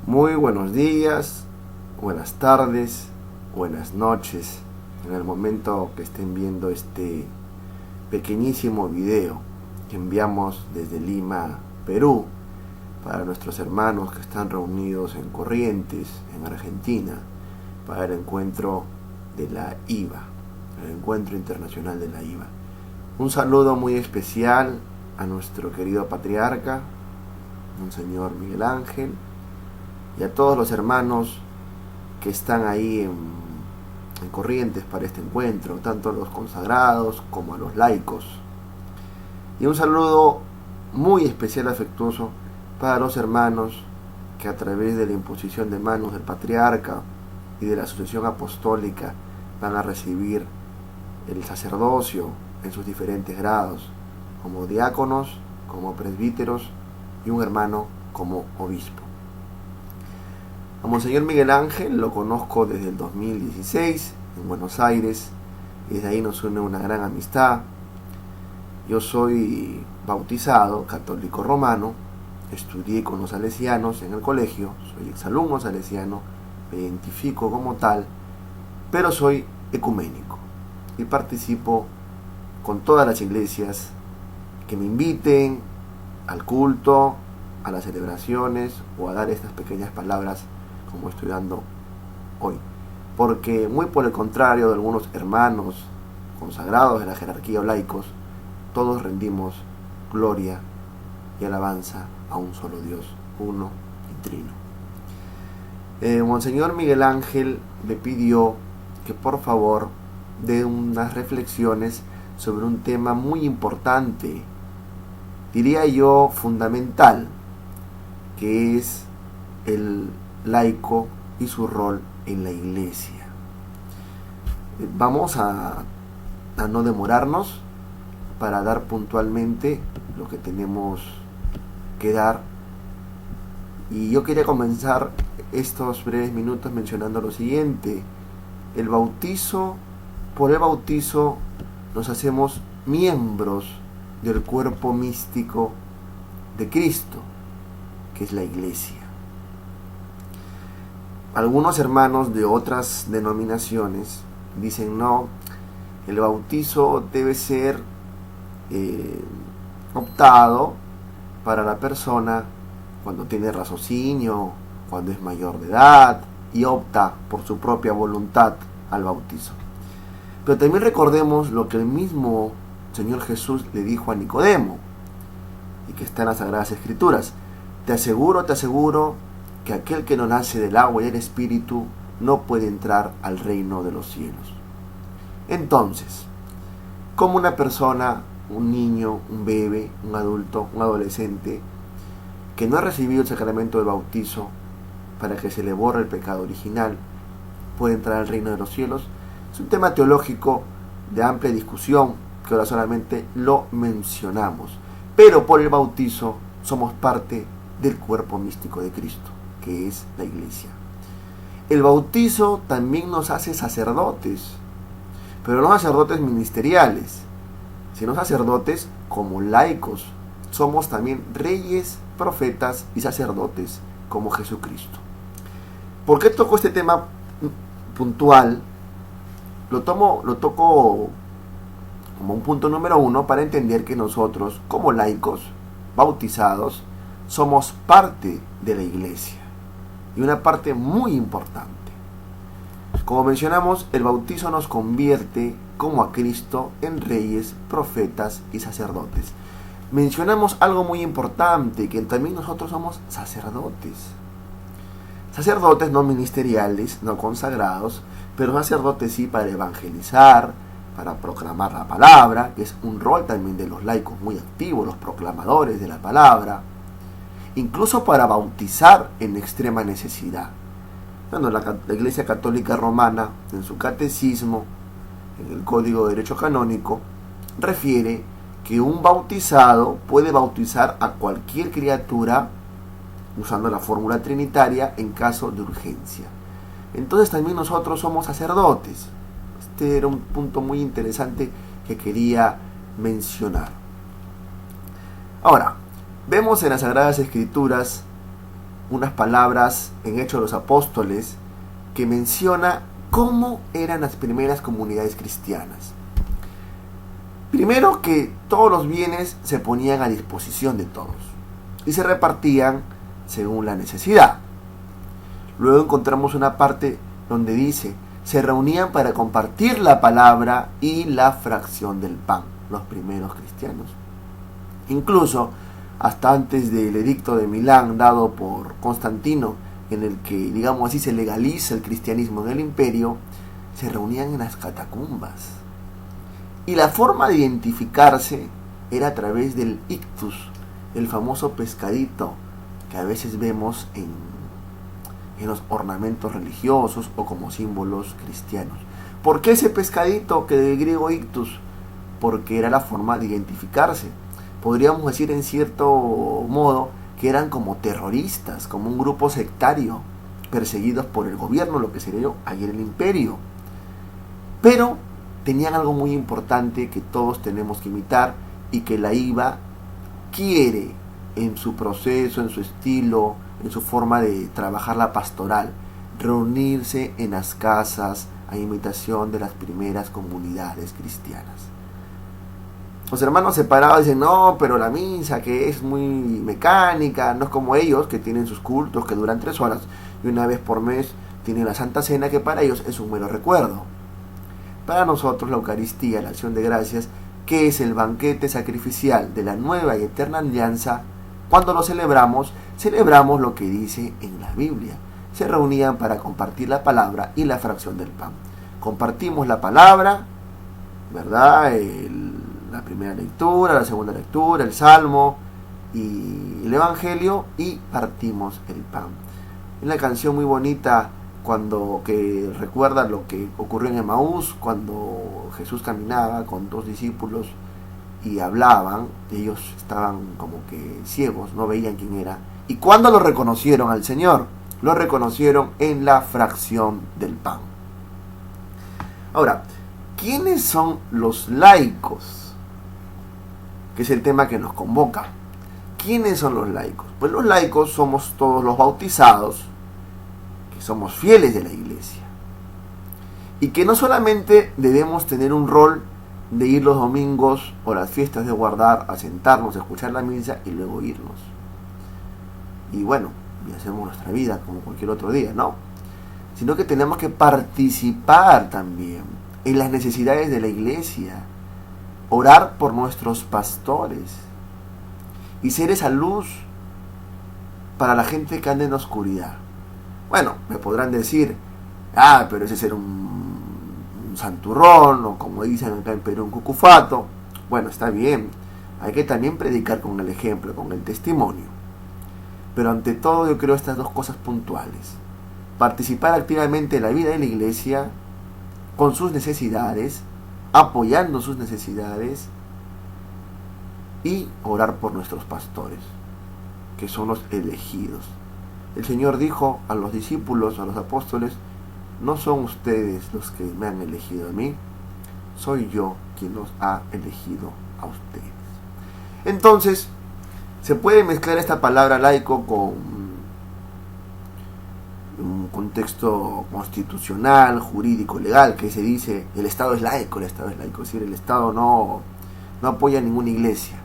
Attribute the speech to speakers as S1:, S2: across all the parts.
S1: Muy buenos días, buenas tardes, buenas noches, en el momento que estén viendo este pequeñísimo video que enviamos desde Lima, Perú, para nuestros hermanos que están reunidos en Corrientes, en Argentina, para el encuentro de la IVA, el encuentro internacional de la IVA. Un saludo muy especial a nuestro querido patriarca, Monseñor Miguel Ángel, y a todos los hermanos que están ahí en Corrientes para este encuentro, tanto a los consagrados como a los laicos. Y un saludo muy especial, afectuoso, para los hermanos que a través de la imposición de manos del patriarca y de la asociación apostólica van a recibir el sacerdocio en sus diferentes grados, como diáconos, como presbíteros y un hermano como obispo. A Monseñor Miguel Ángel lo conozco desde el 2016 en Buenos Aires, y desde ahí nos une una gran amistad. Yo soy bautizado, católico romano, estudié con los salesianos en el colegio, soy exalumno salesiano, me identifico como tal, pero soy ecuménico y participo con todas las iglesias que me inviten al culto, a las celebraciones o a dar estas pequeñas palabras como estoy dando hoy, porque muy por el contrario de algunos hermanos consagrados de la jerarquía o laicos, todos rendimos gloria y alabanza a un solo Dios, uno y trino. Monseñor Miguel Ángel me pidió que por favor dé unas reflexiones sobre un tema muy importante, diría yo fundamental, que es el laico y su rol en la iglesia. Vamos a no demorarnos para dar puntualmente lo que tenemos que dar, y yo quería comenzar estos breves minutos mencionando lo siguiente: el bautizo, por el bautizo nos hacemos miembros del cuerpo místico de Cristo, que es la iglesia. Algunos hermanos de otras denominaciones dicen no, el bautizo debe ser optado para la persona cuando tiene raciocinio, cuando es mayor de edad y opta por su propia voluntad al bautizo. Pero también recordemos lo que el mismo Señor Jesús le dijo a Nicodemo, y que está en las Sagradas Escrituras: te aseguro que aquel que no nace del agua y del Espíritu no puede entrar al reino de los cielos. Entonces, ¿cómo una persona, un niño, un bebé, un adulto, un adolescente, que no ha recibido el sacramento del bautizo para que se le borre el pecado original, puede entrar al reino de los cielos? Es un tema teológico de amplia discusión, que ahora solamente lo mencionamos. Pero por el bautizo somos parte del cuerpo místico de Cristo, que es la iglesia. El bautizo también nos hace sacerdotes, pero no sacerdotes ministeriales, sino sacerdotes como laicos. Somos también reyes, profetas y sacerdotes como Jesucristo. ¿Por qué toco este tema puntual? Lo toco como un punto número uno para entender que nosotros, como laicos, bautizados, somos parte de la iglesia, y una parte muy importante. Como mencionamos, el bautizo nos convierte, como a Cristo, en reyes, profetas y sacerdotes. Mencionamos algo muy importante, que también nosotros somos sacerdotes. Sacerdotes no ministeriales, no consagrados, pero sacerdotes sí para evangelizar, para proclamar la palabra, que es un rol también de los laicos muy activos, los proclamadores de la palabra, incluso para bautizar en extrema necesidad. Bueno, la Iglesia Católica Romana, en su catecismo, en el Código de Derecho Canónico, refiere que un bautizado puede bautizar a cualquier criatura usando la fórmula trinitaria en caso de urgencia. Entonces también nosotros somos sacerdotes. Este era un punto muy interesante que quería mencionar. Ahora, vemos en las Sagradas Escrituras unas palabras en Hechos de los Apóstoles que menciona cómo eran las primeras comunidades cristianas. Primero, que todos los bienes se ponían a disposición de todos y se repartían según la necesidad. Luego encontramos una parte donde dice: se reunían para compartir la palabra y la fracción del pan, los primeros cristianos. Incluso hasta antes del edicto de Milán dado por Constantino, en el que, digamos así, se legaliza el cristianismo en el imperio, se reunían en las catacumbas. Y la forma de identificarse era a través del ictus, el famoso pescadito que a veces vemos en los ornamentos religiosos o como símbolos cristianos. ¿Por qué ese pescadito, que del griego ictus? Porque era la forma de identificarse. Podríamos decir en cierto modo que eran como terroristas, como un grupo sectario, perseguidos por el gobierno, lo que sería ayer el imperio. Pero tenían algo muy importante que todos tenemos que imitar y que la IVA quiere en su proceso, en su estilo, en su forma de trabajar la pastoral: reunirse en las casas a imitación de las primeras comunidades cristianas. Los hermanos separados dicen: no, pero la misa, que es muy mecánica, no es como ellos, que tienen sus cultos que duran 3 horas y una vez por mes tienen la Santa Cena, que para ellos es un mero recuerdo. Para nosotros la Eucaristía, la acción de gracias, que es el banquete sacrificial de la nueva y eterna alianza, cuando lo celebramos lo que dice en la Biblia: se reunían para compartir la palabra y la fracción del pan. Compartimos la palabra, ¿verdad? La primera lectura, la segunda lectura, el Salmo y el Evangelio, y partimos el pan. En la canción muy bonita que recuerda lo que ocurrió en Emaús, cuando Jesús caminaba con 2 discípulos y hablaban, ellos estaban como que ciegos, no veían quién era. ¿Y cuándo lo reconocieron al Señor? Lo reconocieron en la fracción del pan. Ahora, ¿quiénes son los laicos? Que es el tema que nos convoca. ¿Quiénes son los laicos? Pues los laicos somos todos los bautizados, que somos fieles de la iglesia, y que no solamente debemos tener un rol de ir los domingos o las fiestas de guardar a sentarnos a escuchar la misa y luego irnos y bueno, y hacemos nuestra vida como cualquier otro día, no, sino que tenemos que participar también en las necesidades de la iglesia, orar por nuestros pastores y ser esa luz para la gente que anda en la oscuridad. Bueno, me podrán decir: pero ese es ser un santurrón, o como dicen acá en Perú, un cucufato. Bueno, está bien, hay que también predicar con el ejemplo, con el testimonio. Pero ante todo yo creo estas 2 cosas puntuales: participar activamente en la vida de la iglesia, con sus necesidades, apoyando sus necesidades, y orar por nuestros pastores, que son los elegidos. El Señor dijo a los discípulos, a los apóstoles: no son ustedes los que me han elegido a mí, soy yo quien los ha elegido a ustedes. Entonces, se puede mezclar esta palabra laico con un contexto constitucional, jurídico, legal, que se dice: el Estado es laico, es decir, el Estado no apoya a ninguna iglesia.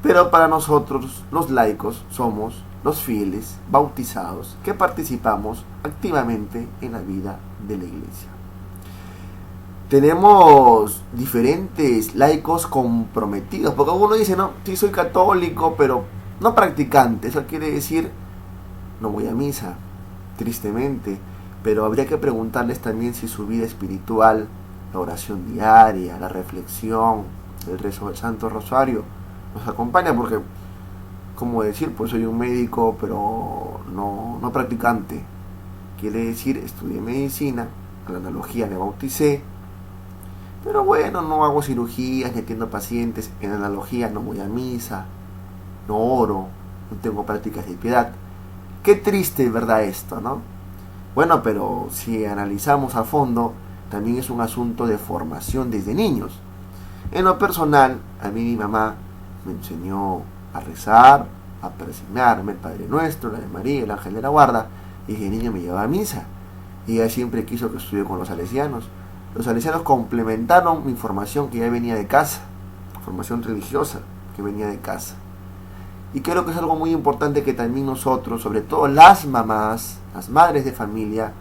S1: Pero para nosotros, los laicos, somos los fieles bautizados que participamos activamente en la vida de la iglesia. Tenemos diferentes laicos comprometidos, porque uno dice: no, sí soy católico, pero no practicante. Eso quiere decir: no voy a misa, tristemente. Pero habría que preguntarles también si su vida espiritual, la oración diaria, la reflexión, el rezo del Santo Rosario nos acompaña, porque, como decir, pues soy un médico, pero no practicante. Quiere decir: estudié medicina, a la analogía me bauticé, pero bueno, no hago cirugías ni atiendo pacientes, en analogía no voy a misa, no oro, no tengo prácticas de piedad. Qué triste, ¿verdad, esto, no? Bueno, pero si analizamos a fondo, también es un asunto de formación desde niños. En lo personal, a mí mi mamá me enseñó a rezar, a persignarme, el Padre Nuestro, la de María, el Ángel de la Guarda, y de niño me llevaba a misa. Y ella siempre quiso que estudie con los salesianos. Los salesianos complementaron mi formación que ya venía de casa, formación religiosa que venía de casa. Y creo que es algo muy importante que también nosotros, sobre todo las mamás, las madres de familia,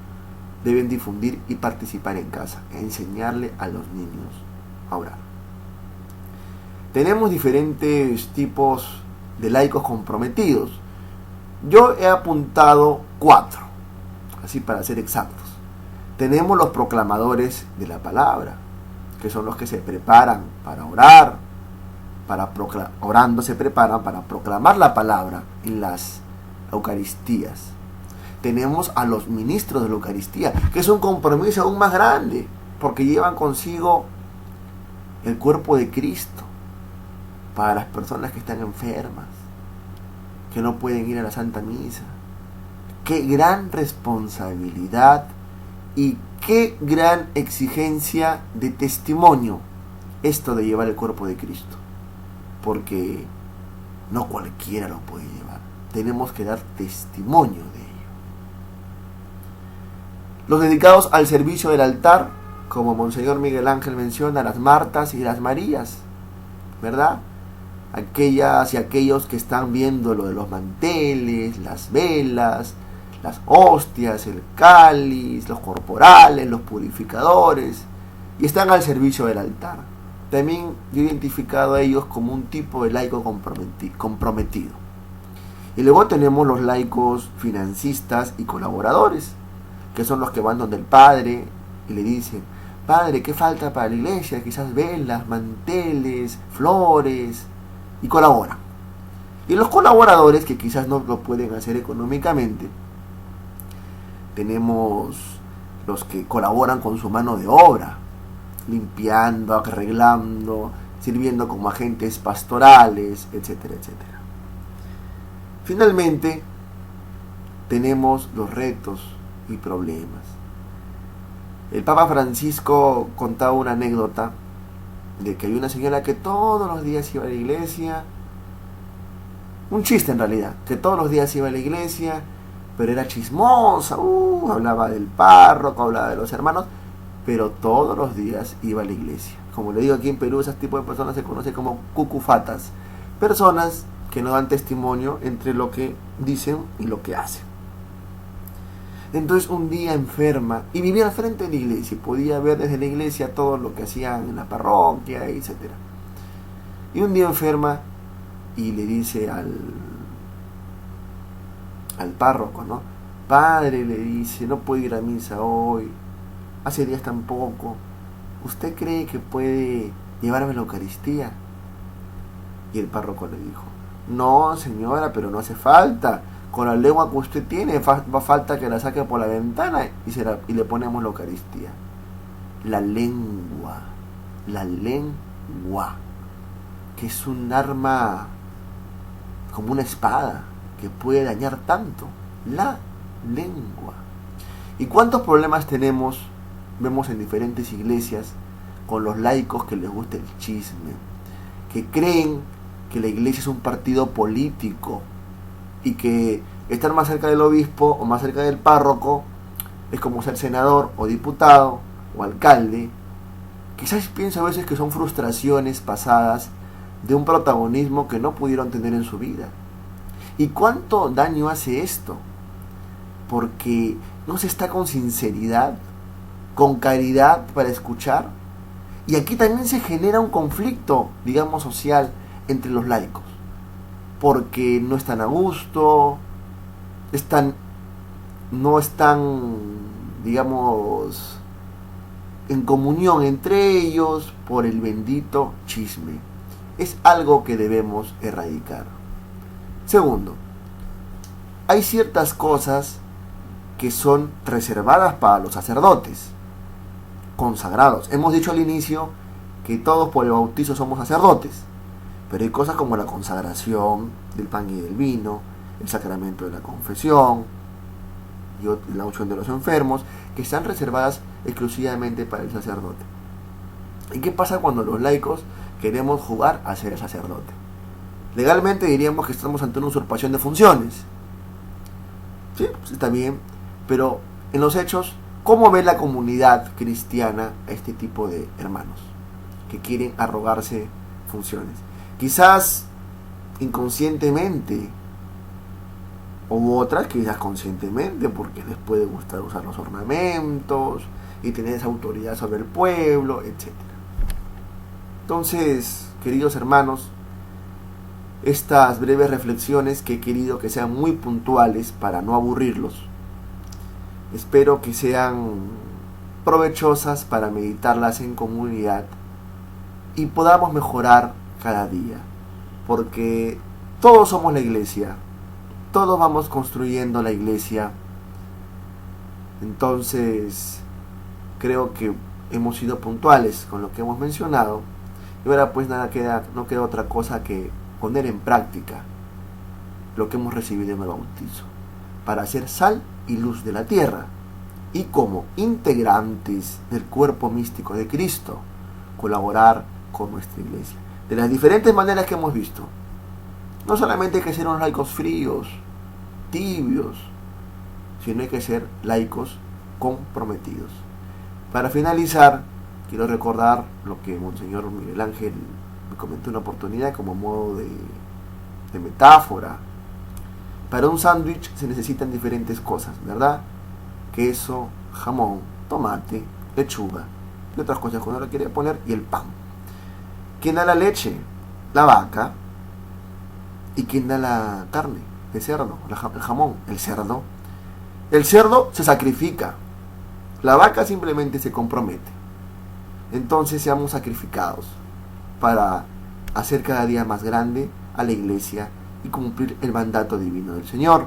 S1: deben difundir y participar en casa, enseñarle a los niños a orar. Tenemos diferentes tipos de laicos comprometidos. Yo he apuntado 4, así para ser exactos. Tenemos los proclamadores de la palabra, que son los que se preparan para orar, orando se preparan para proclamar la palabra en las Eucaristías. Tenemos a los ministros de la Eucaristía, que es un compromiso aún más grande, porque llevan consigo el cuerpo de Cristo para las personas que están enfermas, que no pueden ir a la Santa Misa. Qué gran responsabilidad y qué gran exigencia de testimonio esto de llevar el cuerpo de Cristo, porque no cualquiera lo puede llevar. Tenemos que dar testimonio de ello. Los dedicados al servicio del altar, como Monseñor Miguel Ángel menciona, las Martas y las Marías, ¿verdad? Aquellas y aquellos que están viendo lo de los manteles, las velas, las hostias, el cáliz, los corporales, los purificadores, y están al servicio del altar. También yo he identificado a ellos como un tipo de laico comprometido. Y luego tenemos los laicos financistas y colaboradores, que son los que van donde el padre y le dicen: Padre, ¿qué falta para la iglesia? Quizás velas, manteles, flores, y colaboran. Y los colaboradores, que quizás no lo pueden hacer económicamente, tenemos los que colaboran con su mano de obra, limpiando, arreglando, sirviendo como agentes pastorales, etcétera, etcétera. Finalmente, tenemos los retos y problemas. El Papa Francisco contaba una anécdota de que hay una señora que todos los días iba a la iglesia, un chiste en realidad, que todos los días iba a la iglesia, pero era chismosa, hablaba del párroco, hablaba de los hermanos, pero todos los días iba a la iglesia. Como le digo, aquí en Perú, ese tipo de personas se conoce como cucufatas, personas que no dan testimonio entre lo que dicen y lo que hacen. Entonces un día enferma y vivía al frente de la iglesia y podía ver desde la iglesia todo lo que hacían en la parroquia, etc. Y un día enferma y le dice al párroco, ¿no? Padre, le dice, no puedo ir a misa hoy, hace días tampoco, ¿usted cree que puede llevarme a la Eucaristía? Y el párroco le dijo: no, señora, pero no hace falta. Con la lengua que usted tiene, va falta que la saque por la ventana y le ponemos la Eucaristía. La lengua, que es un arma como una espada que puede dañar tanto. La lengua. ¿Y cuántos problemas vemos en diferentes iglesias con los laicos que les gusta el chisme, que creen que la iglesia es un partido político y que estar más cerca del obispo o más cerca del párroco es como ser senador o diputado o alcalde? Quizás pienso a veces que son frustraciones pasadas de un protagonismo que no pudieron tener en su vida. ¿Y cuánto daño hace esto? Porque no se está con sinceridad, con caridad para escuchar. Y aquí también se genera un conflicto, digamos, social entre los laicos, porque no están a gusto, no están, digamos, en comunión entre ellos por el bendito chisme. Es algo que debemos erradicar. Segundo, hay ciertas cosas que son reservadas para los sacerdotes consagrados. Hemos dicho al inicio que todos por el bautizo somos sacerdotes, pero hay cosas como la consagración del pan y del vino, el sacramento de la confesión y la unción de los enfermos, que están reservadas exclusivamente para el sacerdote. ¿Y qué pasa cuando los laicos queremos jugar a ser sacerdote? Legalmente diríamos que estamos ante una usurpación de funciones. Sí, pues está bien, pero en los hechos, ¿cómo ve la comunidad cristiana a este tipo de hermanos que quieren arrogarse funciones? Quizás inconscientemente, o otras quizás conscientemente, porque les puede gustar usar los ornamentos y tener esa autoridad sobre el pueblo, etc. Entonces, queridos hermanos, estas breves reflexiones que he querido que sean muy puntuales para no aburrirlos, espero que sean provechosas para meditarlas en comunidad y podamos mejorar cada día, porque todos somos la iglesia, todos vamos construyendo la iglesia. Entonces creo que hemos sido puntuales con lo que hemos mencionado, y ahora pues no queda otra cosa que poner en práctica lo que hemos recibido en el bautizo, para ser sal y luz de la tierra, y como integrantes del cuerpo místico de Cristo, colaborar con nuestra iglesia, de las diferentes maneras que hemos visto. No solamente hay que ser unos laicos fríos, tibios, sino hay que ser laicos comprometidos. Para finalizar, quiero recordar lo que Monseñor Miguel Ángel me comentó una oportunidad como modo de metáfora. Para un sándwich se necesitan diferentes cosas, ¿verdad? Queso, jamón, tomate, lechuga y otras cosas que uno le quiere poner, y el pan. ¿Quién da la leche? La vaca. ¿Y quién da la carne? El cerdo, el jamón, el cerdo. El cerdo se sacrifica. La vaca simplemente se compromete. Entonces seamos sacrificados para hacer cada día más grande a la iglesia y cumplir el mandato divino del Señor.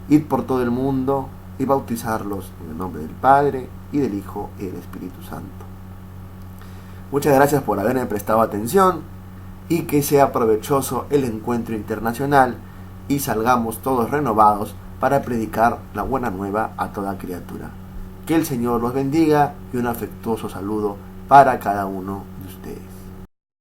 S1: Ir por todo el mundo y bautizarlos en el nombre del Padre y del Hijo y del Espíritu Santo. Muchas gracias por haberme prestado atención, y que sea provechoso el encuentro internacional y salgamos todos renovados para predicar la buena nueva a toda criatura. Que el Señor los bendiga, y un afectuoso saludo para cada uno de ustedes.